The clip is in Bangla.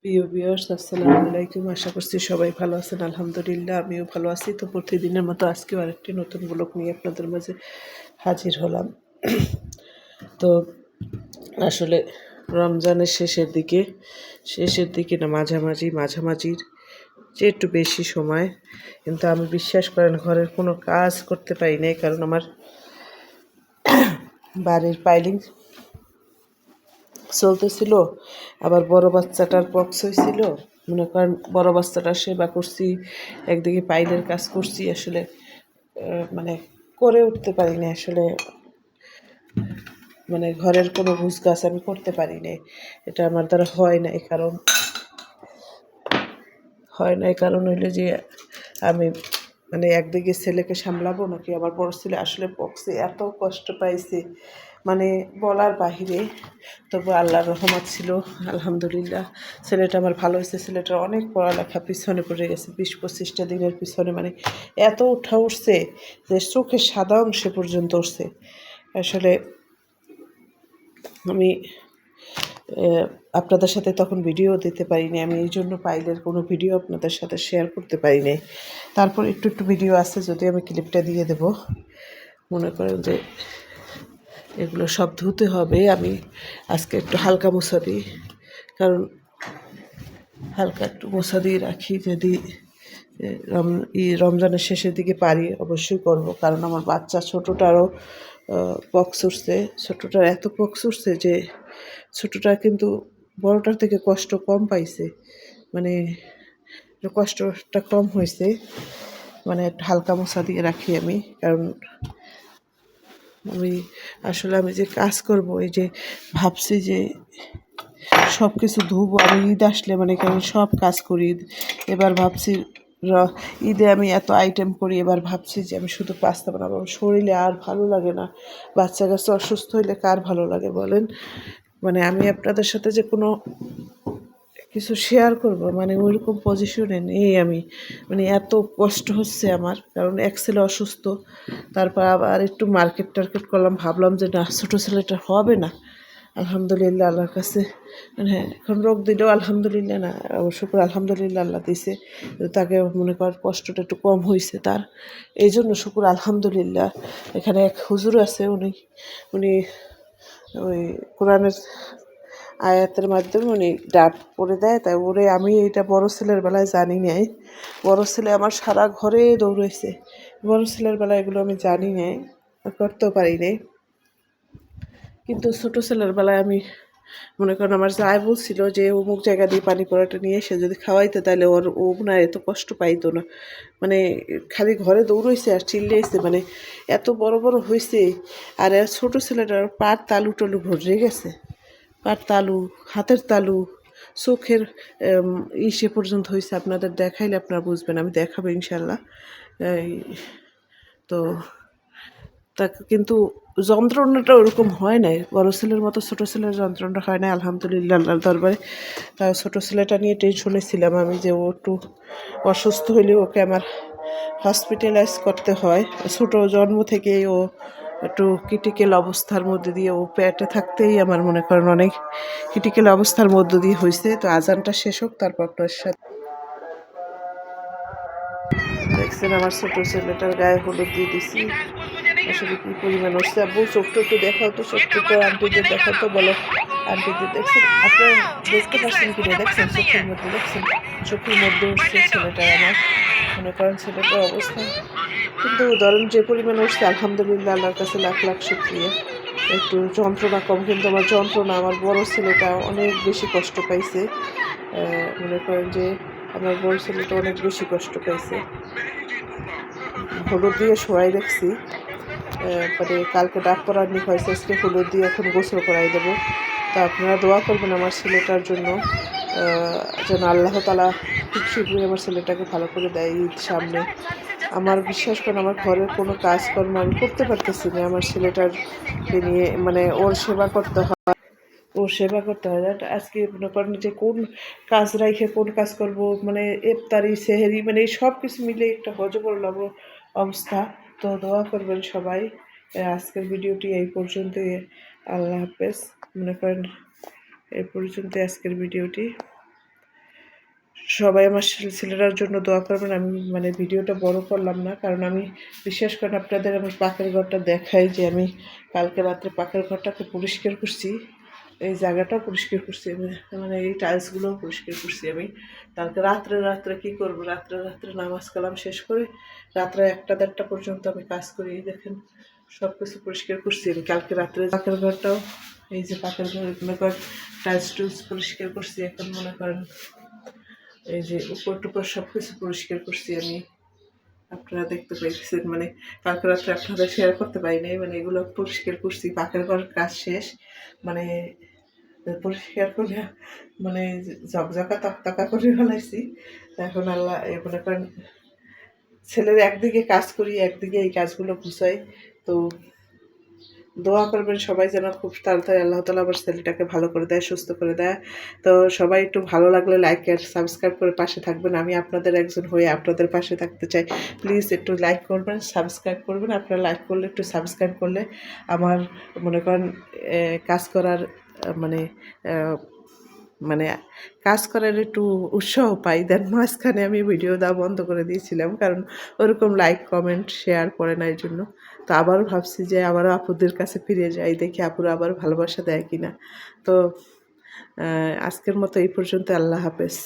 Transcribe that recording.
প্রিয় ভিউয়ার্স, আসসালামু আলাইকুম। আশা করছি সবাই ভালো আছেন। আলহামদুলিল্লাহ আমিও ভালো আছি। তো প্রতিদিনের মতো আজকেও আরেকটি নতুন ব্লগ নিয়ে আপনাদের মাঝে হাজির হলাম। তো আসলে রমজানের শেষের দিকে না মাঝামাঝির যে একটু বেশি সময়, কিন্তু আমি বিশ্বাস করেন ঘরের কোনো কাজ করতে পারি নাই, কারণ আমার বাড়ির পাইলিং চলতেছিল। আবার বড় বাচ্চাটার পক্স হয়েছিল, মনে করেন বড় বাচ্চাটার সেবা করছি, একদিকে পাইলের কাজ করছি। আসলে মানে করে উঠতে পারি না আসলে, মানে ঘরের কোনো গুছ গাছ আমি করতে পারি না। এটা আমার দ্বারা হয় না। এই কারণ হইলে যে আমি মানে একদিকে ছেলেকে সামলাবো নাকি আমার বড় ছেলে আসলে পক্সে এত কষ্ট পাইছে, মানে বলার বাহিরে। তবু আল্লাহর রহমত ছিল, আলহামদুলিল্লাহ। ছেলেটা আমার ভালো হয়েছে। ছেলেটার অনেক পড়ালেখা পিছনে পড়ে গেছে, 20-25টা দিনের পিছনে, মানে এত উঠা উঠছে যে চোখের সাদা অংশে পর্যন্ত উঠছে। আসলে আমি আপনাদের সাথে তখন ভিডিও দিতে পারিনি, আমি এই জন্য পাইলের কোনো ভিডিও আপনাদের সাথে শেয়ার করতে পারিনি। তারপর একটু ভিডিও আছে, যদি আমি ক্লিপটা দিয়ে দেব। মনে করেন যে এগুলো সব ধুতে হবে। আমি আজকে একটু হালকা মোছা দিই, কারণ হালকা একটু মোছা দিয়ে রাখি। যদি রমজানের শেষের দিকে পারি অবশ্যই করব, কারণ আমার বাচ্চা ছোটোটারও পক্স উঠছে। ছোটোটার এত পক্স উঠছে যে ছোটোটা কিন্তু বড়টার থেকে কষ্ট কম পাইছে, মানে কষ্টটা কম হয়েছে। মানে একটু হালকা মোছা দিয়ে রাখি আমি, কারণ আমি যে কাজ করব, এই যে ভাবছি যে সব কিছু ধুবো আমি ঈদ আসলে, মানে কারণ সব কাজ করি। এবার ভাবছি ঈদে আমি এত আইটেম করি, এবার ভাবছি যে আমি শুধু পাস্তা বানাবো। শরীরে আর ভালো লাগে না, বাচ্চা কাছে অসুস্থ হইলে কার ভালো লাগে বলেন। মানে আমি আপনাদের সাথে যে কোনো কিছু শেয়ার করব, মানে ওইরকম পজিশনে নেই আমি। মানে এত কষ্ট হচ্ছে আমার, কারণ এক ছেলে অসুস্থ। তারপর আবার একটু মার্কেট টার্কেট করলাম, ভাবলাম যে না, ছোটো ছেলেটা হবে না। আলহামদুলিল্লাহ আল্লাহর কাছে, হ্যাঁ, এখন রোগ দিলেও আলহামদুলিল্লাহ না, শুক্র আলহামদুলিল্লাহ আল্লাহ দিছে। তাকে মনে কর কষ্টটা একটু কম হয়েছে তার, এই জন্য শুক্র আলহামদুলিল্লাহ। এখানে এক হুজুর আছে, উনি ওই কোরআনের আয়াতের মাধ্যমে উনি ডাব করে দেয়। তাই আমি এইটা বড় ছেলের বেলায় জানি নাই। বড় ছেলে আমার সারা ঘরে দৌড়াইছে, বড় ছেলের বেলায় এগুলো আমি জানি নাই, করতেও পারি নাই। কিন্তু ছোটো ছেলের বেলায় আমি মনে করেন আমার যাই বলছিল যে অমুক জায়গা দিয়ে পানি পড়াটা নিয়ে এসে যদি খাওয়াইতে, তাহলে ও মনে হয় এত কষ্ট পাইতো না। মানে খালি ঘরে দৌড়াইছে আর চিল্লাইছে, মানে এত বড় বড় হয়েছে। আর ছোটো ছেলেটার পার তালু টালু ভরে গেছে, পার তালু, হাতের তালু, চোখের সে পর্যন্ত হয়েছে। আপনাদের দেখাইলে আপনারা বুঝবেন, আমি দেখাবো ইনশাল্লাহ। তো তাকে কিন্তু যন্ত্রণাটা ওরকম হয় নাই, বড় ছেলের মতো ছোটো ছেলের যন্ত্রণাটা হয় না, আলহামদুলিল্লাহ আল্লাহর দরবারে। তা ছোটো ছেলেটা নিয়ে টেনশনে ছিলাম আমি, যে ও একটু অসুস্থ হইলে ওকে আমার হসপিটালাইজ করতে হয়। ছোটো জন্ম থেকেই ও একটু ক্রিটিক্যাল অবস্থার মধ্যে দিয়ে, ও পেটে থাকতেই আমার মনে করেন অনেক ক্রিটিক্যাল অবস্থার মধ্য দিয়ে হয়েছে। তো আজানটা শেষ হোক, তারপর আপনার সাথে দেখছেন আমার ছোটো ছেলেটার গায়ে হলুদ দিয়ে দিছি। আসলে কী পরিমাণ উঠছে। আব্বু চোখটা একটু দেখাও তো, চোখটা তো আন্টিদের দেখাও তো, বলো আন্টিদের। দেখছেন আপনারা, দেখতে পাচ্ছেন কি না, দেখছেন চোখের মধ্যে উঠছে ছেলেটার আমার। মনে করেন ছেলেটার অবস্থা, কিন্তু ধরেন যে পরিমাণ উঠছে আলহামদুলিল্লাহ আল্লাহর কাছে লাখ লাখ শুকরিয়া। একটু যন্ত্রণা কম, কিন্তু আমার বড় ছেলেটা অনেক বেশি কষ্ট পাইছে। মনে করেন যে আমার বড় ছেলেটা অনেক বেশি কষ্ট পাইছে। হলুদ দিয়ে শোয়াই রাখছি, মানে কালকে ডাক পরার নি হয়েছে, আজকে হলুদ দিয়ে এখন গোসল করাই দেবো। তা আপনারা দোয়া করবেন আমার ছেলেটার জন্য, যেন আল্লাহ তাআলা খুব শীঘ্রই আমার ছেলেটাকে ভালো করে দেয় ঈদ সামনে। আমার বিশ্বাস করেন আমার ঘরের কোনো কাজকর্ম আমি করতে পারতেছি না আমার ছেলেটারকে নিয়ে, মানে ওর সেবা করতে হয়। আজকে মনে করেন যে কোন কাজ রাইখে কোন কাজ করব, মানে ইফতারি সেহেরি, মানে সব কিছু মিলে একটা হজবরল অবস্থা। তো দোয়া করবেন সবাই। আজকের ভিডিওটি এই পর্যন্তই। আল্লাহ হাফেজ। মনে করেন এই পর্যন্ত আজকের ভিডিওটি। সবাই আমার ছেলেটার জন্য দোয়া করবেন। আমি মানে ভিডিওটা বড় করলাম না, কারণ আমি বিশ্বাস করেন আপনাদের আমার পাকের ঘরটা দেখাই যে আমি কালকে রাত্রে পাকের ঘরটাকে পরিষ্কার করছি, এই জায়গাটাও পরিষ্কার করছি আমি, মানে এই টাইলসগুলোও পরিষ্কার করছি আমি। কালকে রাত্রে কী করবো, রাত্রে নামাজ কালাম শেষ করে রাত্রে 1টা 1:30 পর্যন্ত আমি কাজ করি। এই দেখেন সব কিছু পরিষ্কার করছি আমি কালকে রাত্রে। পাকের ঘরটাও এই যে পাকের ঘর মনে করেন টাইলস টুলস পরিষ্কার করছি। এখন মনে করেন এই যে উপর টুপর সব কিছু পরিষ্কার করছি আমি, আপনারা দেখতে পাইতেছেন। মানে কালকে রাত্রে আপনারা শেয়ার করতে পারি নাই, মানে এগুলো পরিষ্কার করছি। পাকের ঘর কাজ শেষ, মানে পরিষ্কার করে মানে ঝকঝকা তকতকা করে ফেলাইছি। এখন আল্লাহ মনে করেন ছেলের একদিকে কাজ করি, একদিকে এই কাজগুলো গুছাই। তো দোয়া করবেন সবাই যেন খুব তাড়াতাড়ি আল্লাহ তাআলা আমার ছেলেটাকে ভালো করে দেয়, সুস্থ করে দেয়। তো সবাই একটু ভালো লাগলে লাইক আর সাবস্ক্রাইব করে পাশে থাকবেন। আমি আপনাদের একজন হয়ে আপনাদের পাশে থাকতে চাই। প্লিজ একটু লাইক করবেন, সাবস্ক্রাইব করবেন। আপনারা লাইক করলে, একটু সাবস্ক্রাইব করলে আমার মনে করেন কাজ করার মানে মানে কাজ করার একটু উৎসাহ পাই। দেন মাঝখানে আমি ভিডিও দেওয়া বন্ধ করে দিয়েছিলাম, কারণ ওরকম লাইক কমেন্ট শেয়ার করে না, এই জন্য। তো আবারও ভাবছি যে আবারও আপুদের কাছে ফিরে যাই, দেখি আপুরা আবার ভালোবাসা দেয় কিনা। তো আজকের মতো এই পর্যন্ত। আল্লাহ হাফেজ।